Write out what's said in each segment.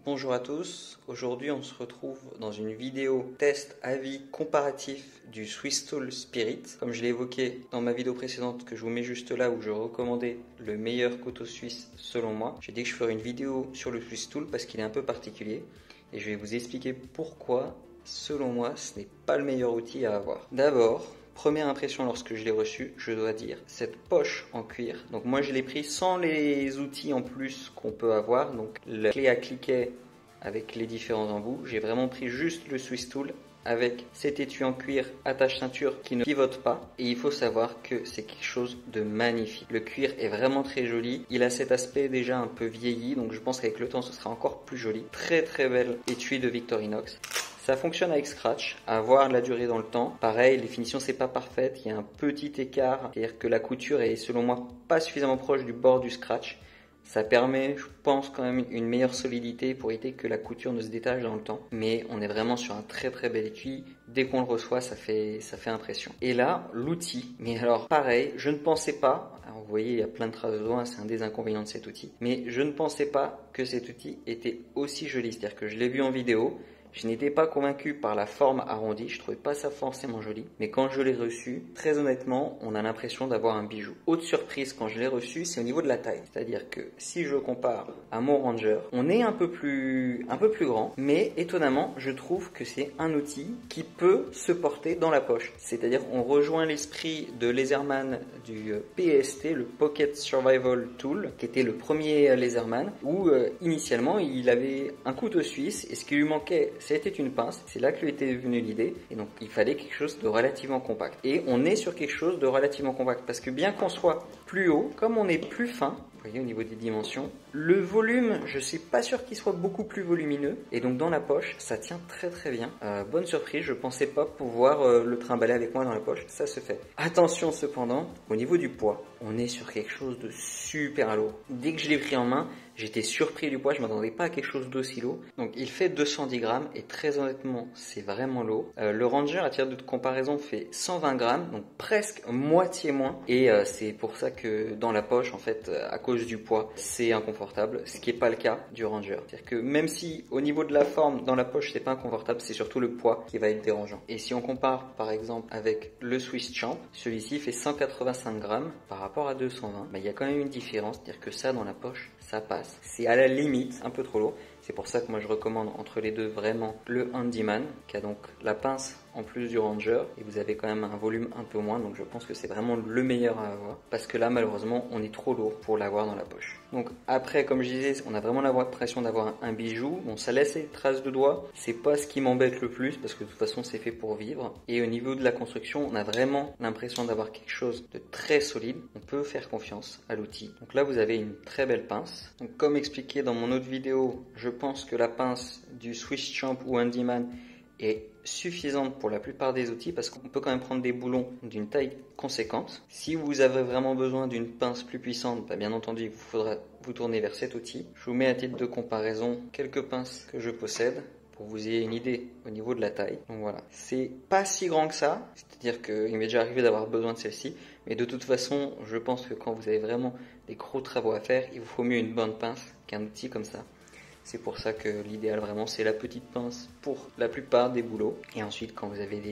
Bonjour à tous, aujourd'hui on se retrouve dans une vidéo test avis comparatif du Swisstool Spirit. Comme je l'ai évoqué dans ma vidéo précédente que je vous mets juste là où je recommandais le meilleur couteau suisse selon moi, j'ai dit que je ferais une vidéo sur le Swisstool parce qu'il est un peu particulier et je vais vous expliquer pourquoi selon moi ce n'est pas le meilleur outil à avoir. D'abord, première impression lorsque je l'ai reçu, je dois dire, cette poche en cuir. Donc moi je l'ai pris sans les outils en plus qu'on peut avoir, donc la clé à cliquet avec les différents embouts. J'ai vraiment pris juste le Swisstool avec cet étui en cuir attache ceinture qui ne pivote pas. Et il faut savoir que c'est quelque chose de magnifique. Le cuir est vraiment très joli. Il a cet aspect déjà un peu vieilli, donc je pense qu'avec le temps ce sera encore plus joli. Très très belle étui de Victorinox. Ça fonctionne avec scratch, à voir la durée dans le temps. Pareil, les finitions c'est pas parfaite, il y a un petit écart, c'est-à-dire que la couture est selon moi pas suffisamment proche du bord du scratch. Ça permet, je pense, quand même une meilleure solidité pour éviter que la couture ne se détache dans le temps. Mais on est vraiment sur un très très bel étui. Dès qu'on le reçoit, ça fait impression. Et là, l'outil. Mais alors, pareil, je ne pensais pas, alors vous voyez, il y a plein de traces de doigts, c'est un des inconvénients de cet outil. Mais je ne pensais pas que cet outil était aussi joli. C'est-à-dire que je l'ai vu en vidéo. Je n'étais pas convaincu par la forme arrondie, je trouvais pas ça forcément joli. Mais quand je l'ai reçu, très honnêtement, on a l'impression d'avoir un bijou. Autre surprise quand je l'ai reçu, c'est au niveau de la taille. C'est-à-dire que si je compare à mon Ranger, on est un peu plus grand, mais étonnamment, je trouve que c'est un outil qui peut se porter dans la poche. C'est-à-dire on rejoint l'esprit de Laserman du PST, le Pocket Survival Tool, qui était le premier Laserman, où initialement il avait un couteau suisse et ce qui lui manquait, c'était une pince, c'est là que lui était venue l'idée, et donc il fallait quelque chose de relativement compact. Et on est sur quelque chose de relativement compact, parce que bien qu'on soit plus haut, comme on est plus fin, vous voyez au niveau des dimensions, le volume, je suis pas sûr qu'il soit beaucoup plus volumineux, et donc dans la poche, ça tient très très bien. Bonne surprise, je pensais pas pouvoir le trimballer avec moi dans la poche, ça se fait. Attention cependant, au niveau du poids, on est sur quelque chose de super lourd. Dès que je l'ai pris en main, j'étais surpris du poids, je m'attendais pas à quelque chose d'aussi lourd. Donc il fait 210 grammes et très honnêtement, c'est vraiment lourd. Le Ranger à titre de comparaison fait 120 grammes, donc presque moitié moins. Et c'est pour ça que dans la poche, en fait, à cause du poids, c'est inconfortable, ce qui n'est pas le cas du Ranger. C'est-à-dire que même si au niveau de la forme, dans la poche, c'est pas inconfortable, c'est surtout le poids qui va être dérangeant. Et si on compare par exemple avec le Swiss Champ, celui-ci fait 185 grammes par rapport à 220, il y a quand même une différence, c'est-à-dire que ça dans la poche, ça passe. C'est à la limite un peu trop lourd. C'est pour ça que moi je recommande entre les deux vraiment le Handyman qui a donc la pince en plus du Ranger et vous avez quand même un volume un peu moins, donc je pense que c'est vraiment le meilleur à avoir parce que là malheureusement on est trop lourd pour l'avoir dans la poche. Donc après, comme je disais, on a vraiment l'impression d'avoir un bijou. Bon, ça laisse des traces de doigts, c'est pas ce qui m'embête le plus parce que de toute façon c'est fait pour vivre. Et au niveau de la construction, on a vraiment l'impression d'avoir quelque chose de très solide. On peut faire confiance à l'outil. Donc là vous avez une très belle pince. Donc comme expliqué dans mon autre vidéo, je pense que la pince du Swiss Champ ou Handyman est suffisante pour la plupart des outils parce qu'on peut quand même prendre des boulons d'une taille conséquente. Si vous avez vraiment besoin d'une pince plus puissante, bien entendu il vous faudra vous tourner vers cet outil. Je vous mets à titre de comparaison quelques pinces que je possède pour que vous ayez une idée au niveau de la taille. Donc voilà, c'est pas si grand que ça, c'est-à-dire qu'il m'est déjà arrivé d'avoir besoin de celle-ci, mais de toute façon je pense que quand vous avez vraiment des gros travaux à faire, il vous faut mieux une bonne pince qu'un outil comme ça. C'est pour ça que l'idéal vraiment c'est la petite pince pour la plupart des boulots. Et ensuite quand vous avez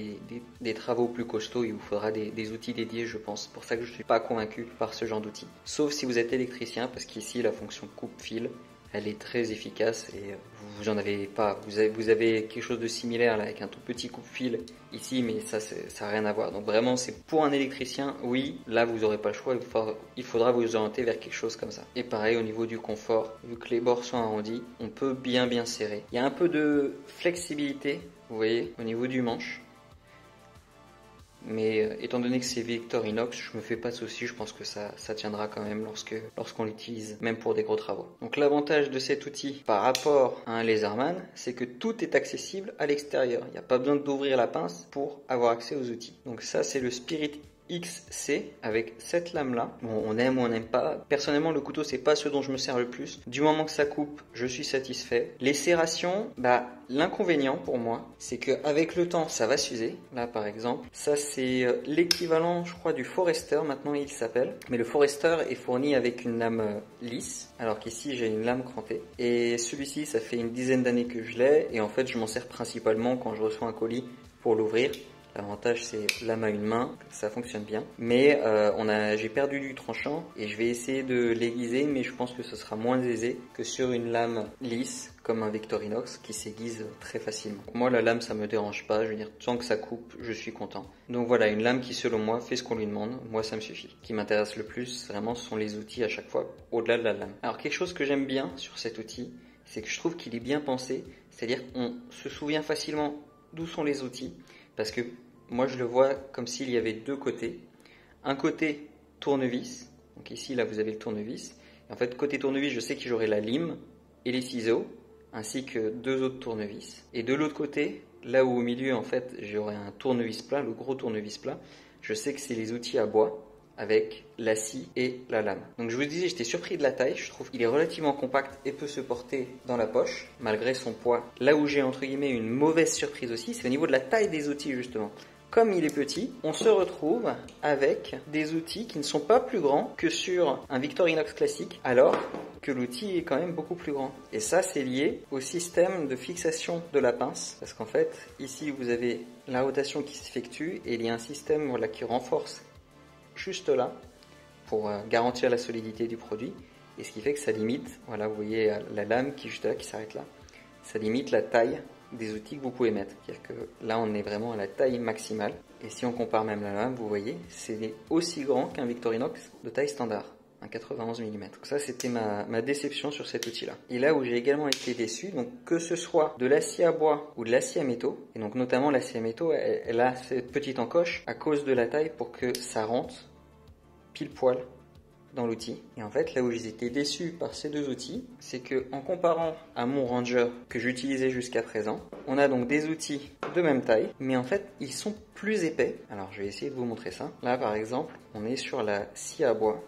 des travaux plus costauds, il vous faudra des outils dédiés je pense. C'est pour ça que je ne suis pas convaincu par ce genre d'outil. Sauf si vous êtes électricien parce qu'ici la fonction coupe-fil, elle est très efficace et vous en avez pas. Vous avez quelque chose de similaire là, avec un tout petit coupe-fil ici, mais ça n'a rien à voir. Donc vraiment, c'est pour un électricien, oui, là vous n'aurez pas le choix, il faudra vous orienter vers quelque chose comme ça. Et pareil, au niveau du confort, vu que les bords sont arrondis, on peut bien serrer. Il y a un peu de flexibilité, vous voyez, au niveau du manche. Mais étant donné que c'est Victorinox, je me fais pas de soucis, je pense que ça tiendra quand même lorsqu'on l'utilise, même pour des gros travaux. Donc l'avantage de cet outil par rapport à un Laserman, c'est que tout est accessible à l'extérieur. Il n'y a pas besoin d'ouvrir la pince pour avoir accès aux outils. Donc ça c'est le Spirit XC avec cette lame là. Bon, on aime ou on n'aime pas. Personnellement, le couteau, c'est pas ce dont je me sers le plus. Du moment que ça coupe, je suis satisfait. Les serrations, l'inconvénient pour moi, c'est qu'avec le temps, ça va s'user. Là, par exemple, ça c'est l'équivalent, je crois, du Forester. Maintenant, il s'appelle. Mais le Forester est fourni avec une lame lisse, alors qu'ici, j'ai une lame crantée. Et celui-ci, ça fait une dizaine d'années que je l'ai. Et en fait, je m'en sers principalement quand je reçois un colis pour l'ouvrir. L'avantage, c'est lame à une main, ça fonctionne bien. Mais j'ai perdu du tranchant et je vais essayer de l'aiguiser, mais je pense que ce sera moins aisé que sur une lame lisse comme un Victorinox qui s'aiguise très facilement. Moi, la lame, ça me dérange pas. Je veux dire, tant que ça coupe, je suis content. Donc voilà, une lame qui, selon moi, fait ce qu'on lui demande. Moi, ça me suffit. Ce qui m'intéresse le plus, vraiment, ce sont les outils à chaque fois, au-delà de la lame. Alors, quelque chose que j'aime bien sur cet outil, c'est que je trouve qu'il est bien pensé. C'est-à-dire qu'on se souvient facilement d'où sont les outils. Parce que moi, je le vois comme s'il y avait deux côtés. Un côté tournevis. Donc ici, là, vous avez le tournevis. Et en fait, côté tournevis, je sais que j'aurai la lime et les ciseaux, ainsi que deux autres tournevis. Et de l'autre côté, là où au milieu, en fait, j'aurai un tournevis plat, le gros tournevis plat, je sais que c'est les outils à bois avec la scie et la lame. Donc je vous disais, j'étais surpris de la taille. Je trouve qu'il est relativement compact et peut se porter dans la poche, malgré son poids. Là où j'ai, entre guillemets, une mauvaise surprise aussi, c'est au niveau de la taille des outils, justement. Comme il est petit, on se retrouve avec des outils qui ne sont pas plus grands que sur un Victorinox classique, alors que l'outil est quand même beaucoup plus grand. Et ça, c'est lié au système de fixation de la pince, parce qu'en fait, ici, vous avez la rotation qui s'effectue et il y a un système qui renforce juste là pour garantir la solidité du produit, et ce qui fait que ça limite, voilà, vous voyez la lame qui est juste là, qui s'arrête là, ça limite la taille des outils que vous pouvez mettre. C'est-à-dire que là, on est vraiment à la taille maximale. Et si on compare même la lame, vous voyez, c'est aussi grand qu'un Victorinox de taille standard, un 91 mm. Donc ça, c'était ma déception sur cet outil-là. Et là où j'ai également été déçu, donc que ce soit de l'acier à bois ou de l'acier à métaux, et donc notamment l'acier à métaux, elle a cette petite encoche à cause de la taille pour que ça rentre pile poil dans l'outil. Et en fait, là où j'ai été déçu par ces deux outils, c'est que en comparant à mon Ranger que j'utilisais jusqu'à présent, on a donc des outils de même taille, mais en fait, ils sont plus épais. Alors, je vais essayer de vous montrer ça. Là, par exemple, on est sur la scie à bois.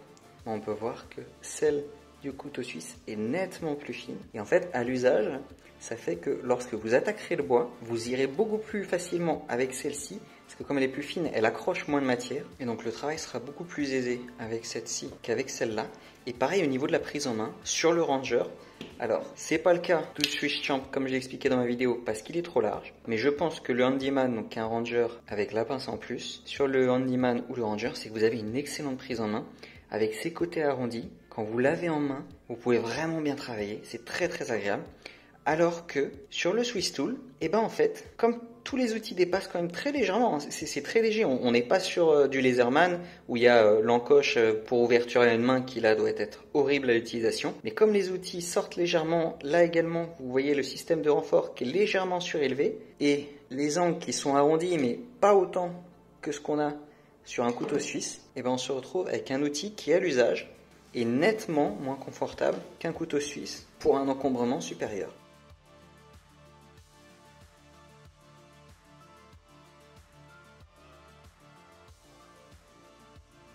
On peut voir que celle du couteau suisse est nettement plus fine. Et en fait, à l'usage, ça fait que lorsque vous attaquerez le bois, vous irez beaucoup plus facilement avec celle-ci, parce que comme elle est plus fine, elle accroche moins de matière, et donc le travail sera beaucoup plus aisé avec cette scie qu'avec celle-là. Et pareil au niveau de la prise en main, sur le Ranger, alors c'est pas le cas du Swiss Champ comme j'ai expliqué dans ma vidéo, parce qu'il est trop large, mais je pense que le Handyman, donc un Ranger avec la pince en plus, sur le Handyman ou le Ranger, c'est que vous avez une excellente prise en main, avec ses côtés arrondis. Quand vous l'avez en main, vous pouvez vraiment bien travailler, c'est très très agréable. Alors que sur le Swiss Tool, en fait, comme tous les outils dépassent quand même très légèrement, c'est très léger, on n'est pas sur du Laserman où il y a l'encoche pour ouverture à une main qui là doit être horrible à l'utilisation. Mais comme les outils sortent légèrement, là également, vous voyez le système de renfort qui est légèrement surélevé et les angles qui sont arrondis mais pas autant que ce qu'on a sur un couteau suisse, on se retrouve avec un outil qui à l'usage est nettement moins confortable qu'un couteau suisse pour un encombrement supérieur.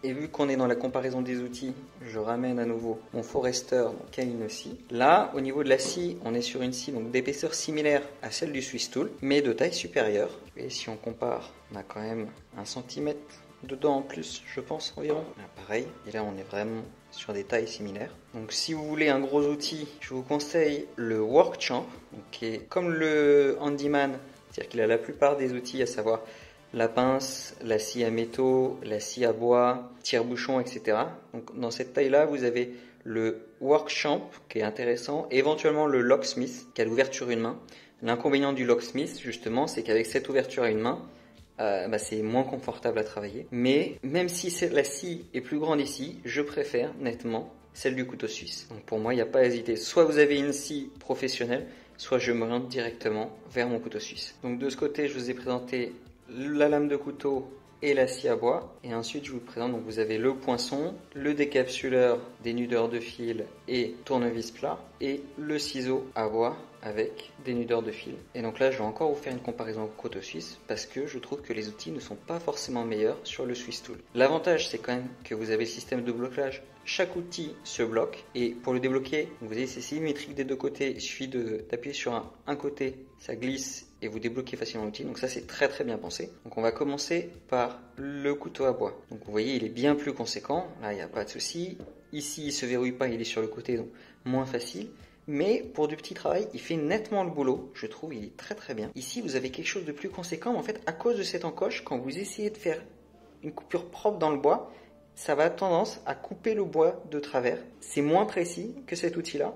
Et vu qu'on est dans la comparaison des outils, je ramène à nouveau mon Forester qui a une scie. Là, au niveau de la scie, on est sur une scie d'épaisseur similaire à celle du Swiss Tool, mais de taille supérieure. Et si on compare, on a quand même 1 cm dedans en plus, je pense environ. Là, pareil, et là on est vraiment sur des tailles similaires. Donc si vous voulez un gros outil, je vous conseille le Workchamp, qui est comme le Handyman, c'est-à-dire qu'il a la plupart des outils, à savoir la pince, la scie à métaux, la scie à bois, tire-bouchon, etc. Donc dans cette taille-là, vous avez le Workchamp qui est intéressant, et éventuellement le Locksmith qui a l'ouverture une main. L'inconvénient du Locksmith, justement, c'est qu'avec cette ouverture à une main, c'est moins confortable à travailler. Mais même si la scie est plus grande ici, je préfère nettement celle du couteau suisse. Donc pour moi, il n'y a pas à hésiter. Soit vous avez une scie professionnelle, soit je me rends directement vers mon couteau suisse. Donc de ce côté, je vous ai présenté la lame de couteau et la scie à bois. Et ensuite, je vous présente, donc vous avez le poinçon, le décapsuleur, dénudeur de fil et tournevis plat, et le ciseau à bois avec dénudeur de fil. Et donc là, je vais encore vous faire une comparaison au couteau suisse parce que je trouve que les outils ne sont pas forcément meilleurs sur le Swiss Tool. L'avantage, c'est quand même que vous avez le système de blocage. Chaque outil se bloque et pour le débloquer, vous avez c'est symétrique des deux côtés. Il suffit d'appuyer sur un côté, ça glisse et vous débloquez facilement l'outil. Donc ça, c'est très très bien pensé. Donc on va commencer par le couteau à bois. Donc vous voyez, il est bien plus conséquent. Là, il n'y a pas de souci. Ici, il ne se verrouille pas, il est sur le côté, donc moins facile. Mais pour du petit travail, il fait nettement le boulot. Je trouve, il est très très bien. Ici, vous avez quelque chose de plus conséquent. Mais en fait, à cause de cette encoche, quand vous essayez de faire une coupure propre dans le bois, ça va tendance à couper le bois de travers. C'est moins précis que cet outil-là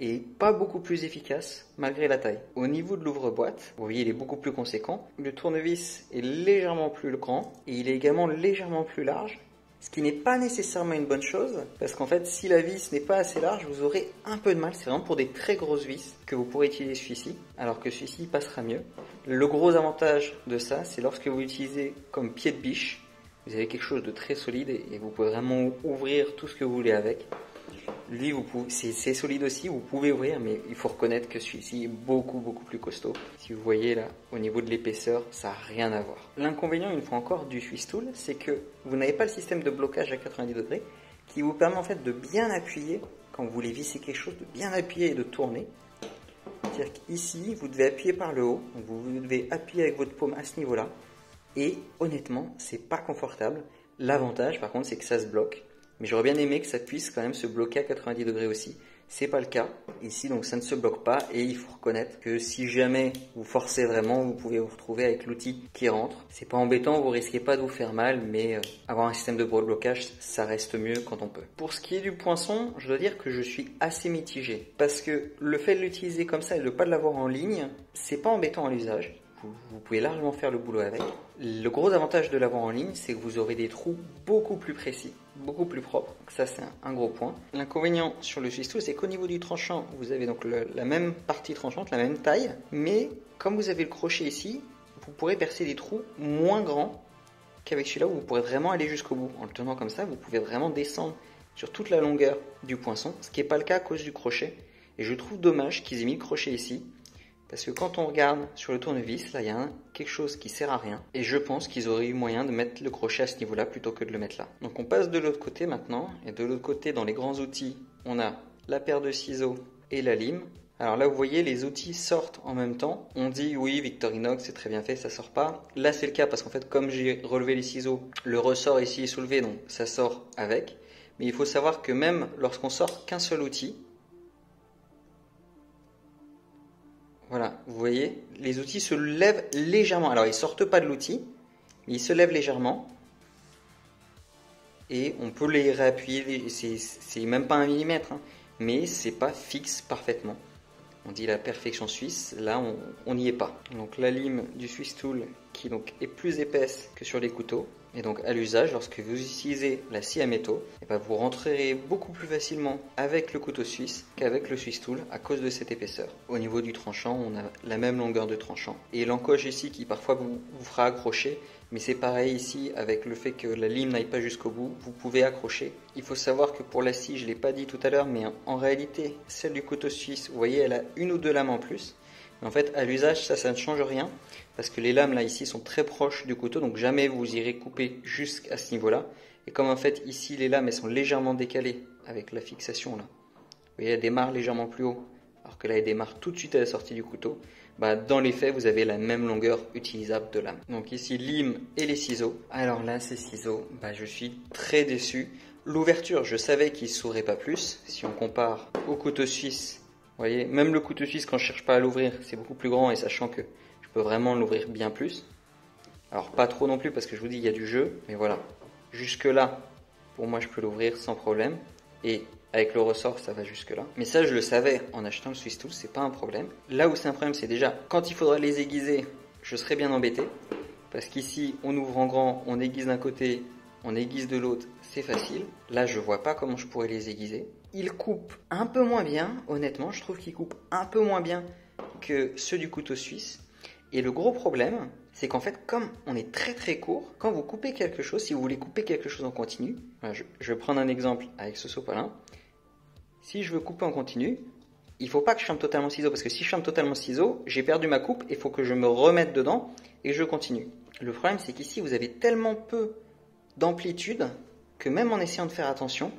et pas beaucoup plus efficace malgré la taille. Au niveau de l'ouvre-boîte, vous voyez, il est beaucoup plus conséquent. Le tournevis est légèrement plus grand et il est également légèrement plus large. Ce qui n'est pas nécessairement une bonne chose, parce qu'en fait, si la vis n'est pas assez large, vous aurez un peu de mal. C'est vraiment pour des très grosses vis que vous pourrez utiliser celui-ci, alors que celui-ci passera mieux. Le gros avantage de ça, c'est lorsque vous l'utilisez comme pied de biche, vous avez quelque chose de très solide et vous pouvez vraiment ouvrir tout ce que vous voulez avec. Lui, c'est solide aussi, vous pouvez ouvrir, mais il faut reconnaître que celui-ci est beaucoup plus costaud. Si vous voyez là, au niveau de l'épaisseur, ça n'a rien à voir. L'inconvénient, une fois encore, du Swiss Tool, c'est que vous n'avez pas le système de blocage à 90 degrés qui vous permet en fait de bien appuyer, quand vous voulez visser quelque chose, de bien appuyer et de tourner. C'est-à-dire qu'ici, vous devez appuyer par le haut, donc vous devez appuyer avec votre paume à ce niveau-là. Et honnêtement, c'est pas confortable. L'avantage, par contre, c'est que ça se bloque. Mais j'aurais bien aimé que ça puisse quand même se bloquer à 90 degrés aussi. C'est pas le cas. Ici, donc ça ne se bloque pas. Et il faut reconnaître que si jamais vous forcez vraiment, vous pouvez vous retrouver avec l'outil qui rentre. C'est pas embêtant, vous risquez pas de vous faire mal, mais avoir un système de blocage, ça reste mieux quand on peut. Pour ce qui est du poinçon, je dois dire que je suis assez mitigé. Parce que le fait de l'utiliser comme ça et de ne pas l'avoir en ligne, c'est pas embêtant à l'usage. Vous pouvez largement faire le boulot avec. Le gros avantage de l'avoir en ligne, c'est que vous aurez des trous beaucoup plus précis, beaucoup plus propres. Donc ça, c'est un gros point. L'inconvénient sur le Swiss Tool, c'est qu'au niveau du tranchant, vous avez donc la même partie tranchante, la même taille, mais comme vous avez le crochet ici, vous pourrez percer des trous moins grands qu'avec celui-là où vous pourrez vraiment aller jusqu'au bout. En le tenant comme ça, vous pouvez vraiment descendre sur toute la longueur du poinçon, ce qui n'est pas le cas à cause du crochet. Et je trouve dommage qu'ils aient mis le crochet ici. Parce que quand on regarde sur le tournevis, là il y a quelque chose qui sert à rien. Et je pense qu'ils auraient eu moyen de mettre le crochet à ce niveau-là plutôt que de le mettre là. Donc on passe de l'autre côté maintenant. Et de l'autre côté, dans les grands outils, on a la paire de ciseaux et la lime. Alors là vous voyez, les outils sortent en même temps. On dit oui, Victorinox, c'est très bien fait, ça sort pas. Là c'est le cas parce qu'en fait comme j'ai relevé les ciseaux, le ressort ici est soulevé, donc ça sort avec. Mais il faut savoir que même lorsqu'on sort qu'un seul outil, voilà, vous voyez, les outils se lèvent légèrement. Alors, ils ne sortent pas de l'outil, mais ils se lèvent légèrement. Et on peut les réappuyer, c'est même pas 1 millimètre, hein, mais c'est pas fixe parfaitement. On dit la perfection suisse, là on n'y est pas. Donc la lime du Swiss Tool qui donc est plus épaisse que sur les couteaux. Et donc à l'usage, lorsque vous utilisez la scie à métaux, et ben vous rentrerez beaucoup plus facilement avec le couteau suisse qu'avec le Swiss Tool à cause de cette épaisseur. Au niveau du tranchant, on a la même longueur de tranchant. Et l'encoche ici qui parfois vous fera accrocher, mais c'est pareil ici avec le fait que la lime n'aille pas jusqu'au bout, vous pouvez accrocher. Il faut savoir que pour la scie, je ne l'ai pas dit tout à l'heure, mais en réalité, celle du couteau suisse, vous voyez, elle a 1 ou 2 lames en plus. En fait, à l'usage, ça ne change rien parce que les lames là ici sont très proches du couteau, donc jamais vous irez couper jusqu'à ce niveau-là. Et comme en fait ici les lames elles sont légèrement décalées avec la fixation là, vous voyez, elle démarre légèrement plus haut, alors que là elle démarre tout de suite à la sortie du couteau. Bah, dans les faits, vous avez la même longueur utilisable de lame. Donc ici lime et les ciseaux. Alors là, ces ciseaux, bah, je suis très déçu. L'ouverture, je savais qu'il ne s'ouvrait pas plus. Si on compare au couteau suisse, vous voyez, même le couteau suisse, quand je ne cherche pas à l'ouvrir, c'est beaucoup plus grand et sachant que je peux vraiment l'ouvrir bien plus. Alors pas trop non plus parce que je vous dis, il y a du jeu, mais voilà. Jusque là, pour moi, je peux l'ouvrir sans problème. Et avec le ressort, ça va jusque là. Mais ça, je le savais en achetant le Swiss Tool, c'est pas un problème. Là où c'est un problème, c'est déjà quand il faudra les aiguiser, je serai bien embêté. Parce qu'ici, on ouvre en grand, on aiguise d'un côté, on aiguise de l'autre, c'est facile. Là, je vois pas comment je pourrais les aiguiser. Ils coupent un peu moins bien, honnêtement, je trouve qu'ils coupent un peu moins bien que ceux du couteau suisse. Et le gros problème, c'est qu'en fait, comme on est très court, quand vous coupez quelque chose, si vous voulez couper quelque chose en continu, voilà, je vais prendre un exemple avec ce sopalin. Si je veux couper en continu, il ne faut pas que je ferme totalement le ciseau, parce que si je ferme totalement le ciseau, j'ai perdu ma coupe, il faut que je me remette dedans et je continue. Le problème, c'est qu'ici, vous avez tellement peu d'amplitude que même en essayant de faire attention,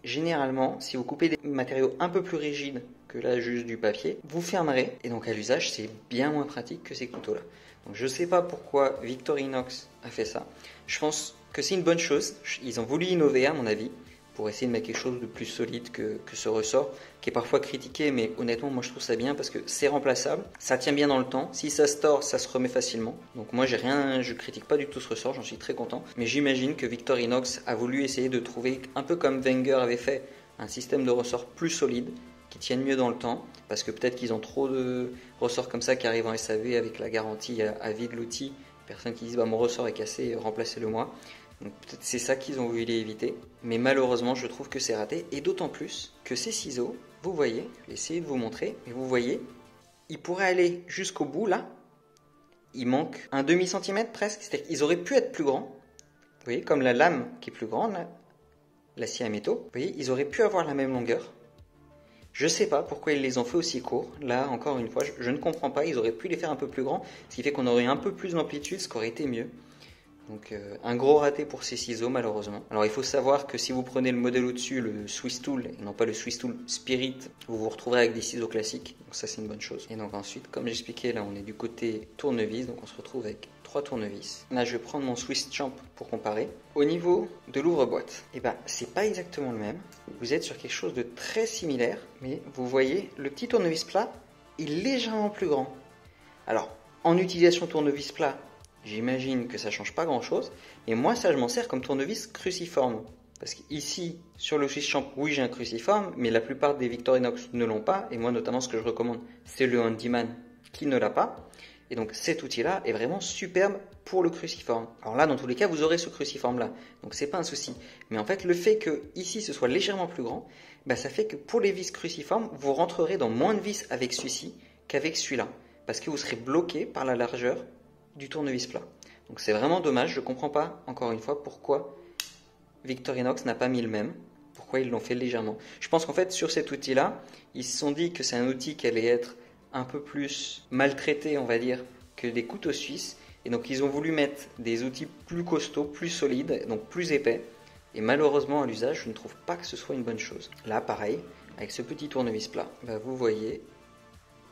généralement, si vous coupez des matériaux un peu plus rigides que là juste du papier, vous fermerez. Et donc à l'usage, c'est bien moins pratique que ces couteaux-là. Donc je ne sais pas pourquoi Victorinox a fait ça. Je pense que c'est une bonne chose. Ils ont voulu innover à mon avis, pour essayer de mettre quelque chose de plus solide que ce ressort, qui est parfois critiqué, mais honnêtement, moi je trouve ça bien parce que c'est remplaçable, ça tient bien dans le temps, si ça se tord, ça se remet facilement. Donc moi je critique pas du tout ce ressort, j'en suis très content, mais j'imagine que Victorinox a voulu essayer de trouver, un peu comme Wenger avait fait, un système de ressort plus solide, qui tienne mieux dans le temps, parce que peut-être qu'ils ont trop de ressorts comme ça qui arrivent en SAV avec la garantie à vie de l'outil, personnes qui disent bah, mon ressort est cassé, remplacez-le moi. Donc peut-être c'est ça qu'ils ont voulu éviter, mais malheureusement je trouve que c'est raté, et d'autant plus que ces ciseaux, vous voyez, je vais essayer de vous montrer, mais vous voyez, ils pourraient aller jusqu'au bout là, il manque un demi-centimètre presque, c'est-à-dire qu'ils auraient pu être plus grands, vous voyez, comme la lame qui est plus grande, l'acier à métaux, vous voyez, ils auraient pu avoir la même longueur. Je ne sais pas pourquoi ils les ont fait aussi courts, là encore une fois, je ne comprends pas, ils auraient pu les faire un peu plus grands, ce qui fait qu'on aurait un peu plus d'amplitude, ce qui aurait été mieux. Donc un gros raté pour ces ciseaux malheureusement. Alors il faut savoir que si vous prenez le modèle au-dessus, le Swisstool, et non pas le Swisstool Spirit, vous vous retrouverez avec des ciseaux classiques. Donc ça c'est une bonne chose. Et donc ensuite, comme j'expliquais, là on est du côté tournevis, donc on se retrouve avec 3 tournevis. Là je vais prendre mon Swiss Champ pour comparer. Au niveau de l'ouvre-boîte, et ben c'est pas exactement le même. Vous êtes sur quelque chose de très similaire, mais vous voyez, le petit tournevis plat est légèrement plus grand. Alors en utilisation tournevis plat, j'imagine que ça ne change pas grand chose, et moi ça je m'en sers comme tournevis cruciforme. Parce qu'ici, sur le Swiss Champ, oui j'ai un cruciforme, mais la plupart des Victorinox ne l'ont pas, et moi notamment ce que je recommande, c'est le Handyman qui ne l'a pas. Et donc cet outil-là est vraiment superbe pour le cruciforme. Alors là, dans tous les cas, vous aurez ce cruciforme-là, donc c'est pas un souci. Mais en fait, le fait que ici ce soit légèrement plus grand, bah, ça fait que pour les vis cruciformes, vous rentrerez dans moins de vis avec celui-ci qu'avec celui-là, parce que vous serez bloqué par la largeur du tournevis plat. Donc c'est vraiment dommage, je ne comprends pas, encore une fois, pourquoi Victorinox n'a pas mis le même, pourquoi ils l'ont fait légèrement. Je pense qu'en fait, sur cet outil-là, ils se sont dit que c'est un outil qui allait être un peu plus maltraité, on va dire, que des couteaux suisses, et donc ils ont voulu mettre des outils plus costauds, plus solides, donc plus épais, et malheureusement à l'usage, je ne trouve pas que ce soit une bonne chose. Là, pareil, avec ce petit tournevis plat, bah, vous voyez,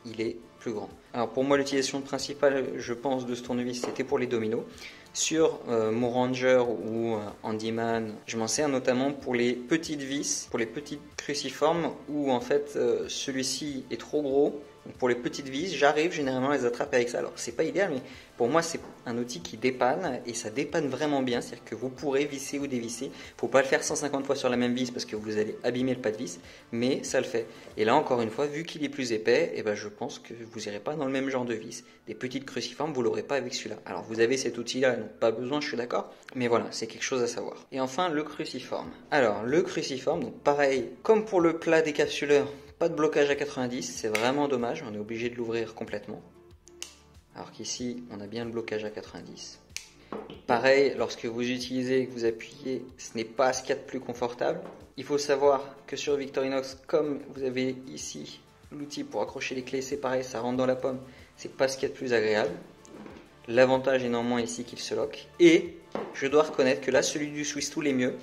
il est plus grand. Alors pour moi l'utilisation principale je pense de ce tournevis c'était pour les dominos. Sur mon Ranger ou Handyman, je m'en sers notamment pour les petites vis, pour les petites cruciformes où en fait celui-ci est trop gros. Donc pour les petites vis, j'arrive généralement à les attraper avec ça. Alors c'est pas idéal, mais pour moi c'est un outil qui dépanne et ça dépanne vraiment bien. C'est-à-dire que vous pourrez visser ou dévisser. Il ne faut pas le faire 150 fois sur la même vis parce que vous allez abîmer le pas de vis, mais ça le fait. Et là encore une fois, vu qu'il est plus épais, et ben je pense que vous n'irez pas dans le même genre de vis. Des petites cruciformes, vous l'aurez pas avec celui-là. Alors vous avez cet outil-là, donc pas besoin, je suis d'accord. Mais voilà, c'est quelque chose à savoir. Et enfin le cruciforme. Alors le cruciforme, donc pareil, comme pour le plat décapsuleur. Pas de blocage à 90, c'est vraiment dommage, on est obligé de l'ouvrir complètement. Alors qu'ici, on a bien le blocage à 90. Pareil, lorsque vous utilisez et que vous appuyez, ce n'est pas ce qu'il y a de plus confortable. Il faut savoir que sur Victorinox, comme vous avez ici l'outil pour accrocher les clés, c'est pareil, ça rentre dans la pomme, c'est pas ce qu'il y a de plus agréable. L'avantage est néanmoins ici qu'il se lock. Et je dois reconnaître que là, celui du Swisstool est mieux.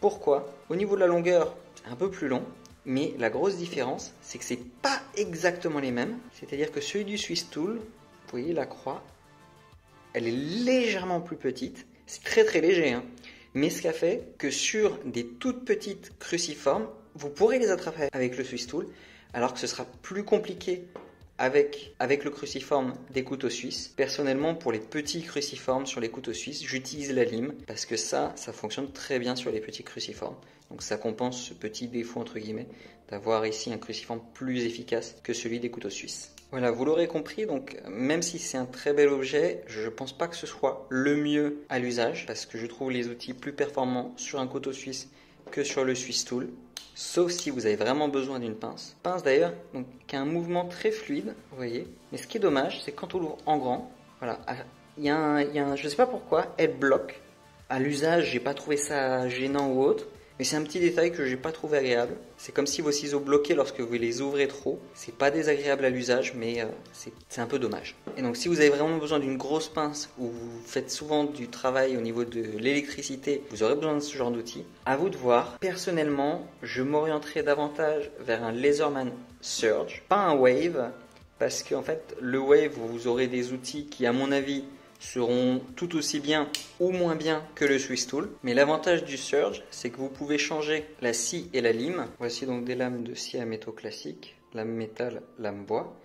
Pourquoi? Au niveau de la longueur, c'est un peu plus long. Mais la grosse différence, c'est que c'est pas exactement les mêmes. C'est-à-dire que celui du Swisstool, vous voyez la croix, elle est légèrement plus petite. C'est très très léger, hein. Mais ce qui a fait que sur des toutes petites cruciformes, vous pourrez les attraper avec le Swisstool, alors que ce sera plus compliqué avec le cruciforme des couteaux suisses. Personnellement, pour les petits cruciformes sur les couteaux suisses, j'utilise la lime parce que ça fonctionne très bien sur les petits cruciformes. Donc ça compense ce petit défaut entre guillemets d'avoir ici un cruciforme plus efficace que celui des couteaux suisses. Voilà, vous l'aurez compris, donc même si c'est un très bel objet, je ne pense pas que ce soit le mieux à l'usage parce que je trouve les outils plus performants sur un couteau suisse que sur le Swisstool, sauf si vous avez vraiment besoin d'une pince. Pince d'ailleurs donc, qui a un mouvement très fluide, vous voyez. Mais ce qui est dommage, c'est quand on l'ouvre en grand, voilà, je ne sais pas pourquoi, elle bloque. À l'usage, j'ai pas trouvé ça gênant ou autre. Mais c'est un petit détail que j'ai pas trouvé agréable. C'est comme si vos ciseaux bloquaient lorsque vous les ouvrez trop. C'est pas désagréable à l'usage, mais c'est un peu dommage. Et donc si vous avez vraiment besoin d'une grosse pince ou vous faites souvent du travail au niveau de l'électricité, vous aurez besoin de ce genre d'outil. À vous de voir. Personnellement, je m'orienterai davantage vers un Laserman Surge, pas un Wave, parce qu'en fait le Wave, vous aurez des outils qui, à mon avis, seront tout aussi bien ou moins bien que le Swisstool. Mais l'avantage du Surge, c'est que vous pouvez changer la scie et la lime. Voici donc des lames de scie à métaux classiques, lame métal, lame bois.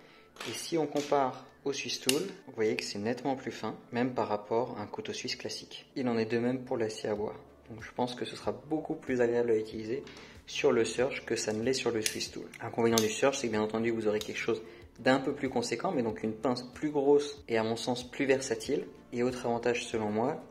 Et si on compare au Swisstool, vous voyez que c'est nettement plus fin, même par rapport à un couteau suisse classique. Il en est de même pour la scie à bois. Donc je pense que ce sera beaucoup plus agréable à utiliser sur le Surge que ça ne l'est sur le Swisstool. L'inconvénient du Surge, c'est que bien entendu vous aurez quelque chose d'un peu plus conséquent, mais donc une pince plus grosse et à mon sens plus versatile. Et autre avantage selon moi,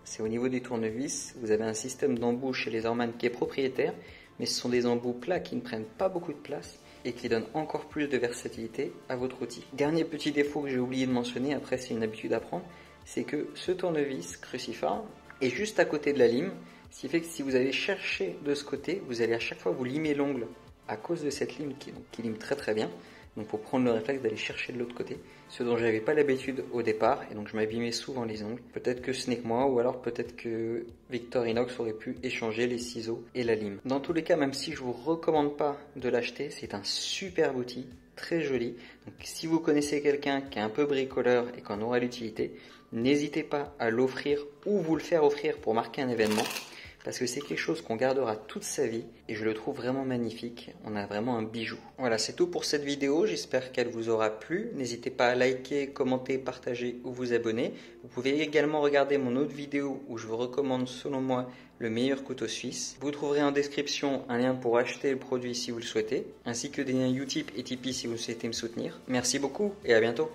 c'est au niveau des tournevis, vous avez un système d'embout chez Laserman qui est propriétaire, mais ce sont des embouts plats qui ne prennent pas beaucoup de place et qui donnent encore plus de versatilité à votre outil. Dernier petit défaut que j'ai oublié de mentionner, après c'est une habitude à prendre, c'est que ce tournevis cruciforme est juste à côté de la lime, ce qui fait que si vous allez chercher de ce côté, vous allez à chaque fois vous limer l'ongle à cause de cette lime qui lime très très bien. Donc pour prendre le réflexe d'aller chercher de l'autre côté, ce dont je n'avais pas l'habitude au départ, et donc je m'abîmais souvent les ongles. Peut-être que ce n'est que moi, ou alors peut-être que Victorinox aurait pu échanger les ciseaux et la lime. Dans tous les cas, même si je vous recommande pas de l'acheter, c'est un superbe outil, très joli. Donc si vous connaissez quelqu'un qui est un peu bricoleur et qui en aura l'utilité, n'hésitez pas à l'offrir ou vous le faire offrir pour marquer un événement. Parce que c'est quelque chose qu'on gardera toute sa vie et je le trouve vraiment magnifique. On a vraiment un bijou. Voilà, c'est tout pour cette vidéo. J'espère qu'elle vous aura plu. N'hésitez pas à liker, commenter, partager ou vous abonner. Vous pouvez également regarder mon autre vidéo où je vous recommande selon moi le meilleur couteau suisse. Vous trouverez en description un lien pour acheter le produit si vous le souhaitez, ainsi que des liens Utip et Tipeee si vous souhaitez me soutenir. Merci beaucoup et à bientôt.